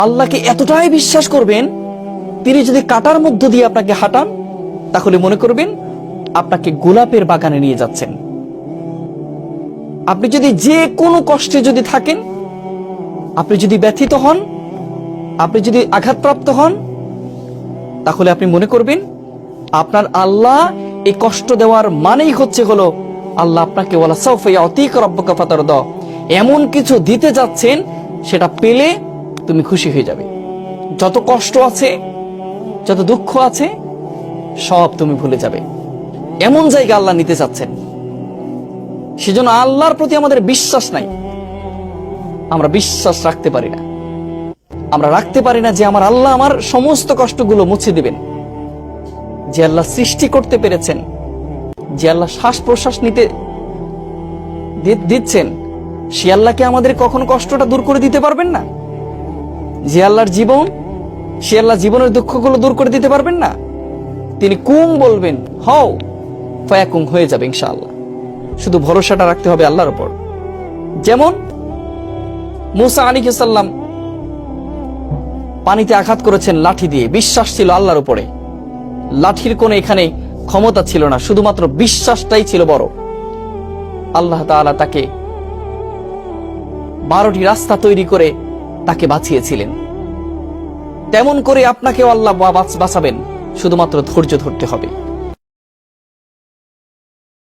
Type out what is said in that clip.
আল্লাহকে এতটাই বিশ্বাস করবেন, তিনি যদি কাটার মধ্য দিয়ে আপনাকে হাঁটান, তাহলে মনে করবেন আপনাকে গোলাপের বাগানে নিয়ে যাচ্ছেন। আপনি যদি যে কোনো কষ্টে যদি থাকেন, আপনি যদি ব্যথিত হন, আপনি যদি আঘাতপ্রাপ্ত হন, তাহলে আপনি মনে করবেন আপনার আল্লাহ এই কষ্ট দেওয়ার মানেই হলো আল্লাহ আপনাকে ওয়ালা সাউফা ইয়াতিকা রাব্বুকা ফাতারদা, এমন কিছু দিতে যাচ্ছেন সেটা পেলে তুমি খুশি হয়ে যাবে। যত কষ্ট আছে, যত দুঃখ আছে, সব তুমি ভুলে যাবে। এমন জায়গা আল্লাহ নিতে চাচ্ছেন। সেজন্য আল্লাহর প্রতি আমাদের বিশ্বাস নাই, আমরা বিশ্বাস রাখতে পারি না। আমরা রাখতে পারি না যে আমার আল্লাহ আমার সমস্ত কষ্টগুলো মুছে দিবেন। যে আল্লাহ সৃষ্টি করতে পেরেছেন, যে আল্লাহ শ্বাস প্রশ্বাস নিতে দিচ্ছেন, সে আল্লাহকে আমাদের কখনো কষ্টটা দূর করে দিতে পারবেন না? যে আল্লাহর জীবন, সে আল্লাহ জীবনের দুঃখগুলো দূর করে দিতে পারবেন না? তিনি কুম বলবেন, হও, ফায়াকুম, হয়ে যাবে ইনশাআল্লাহ। শুধু ভরসাটা রাখতে হবে আল্লাহর উপর। যেমন মুসা আলাইহিস সালাম পানিতে আঘাত করেছেন লাঠি দিয়ে, বিশ্বাস ছিল আল্লাহর উপরে। লাঠির কোনো এখানে ক্ষমতা ছিল না, শুধুমাত্র বিশ্বাসটাই ছিল বড়। আল্লাহ তাআলা তাকে 12টি রাস্তা তৈরি করে তাকে বাঁচিয়েছিলেন। তেমন করে আপনাকেও আল্লাহ বাঁচাবেন, শুধুমাত্র ধৈর্য ধরতে হবে।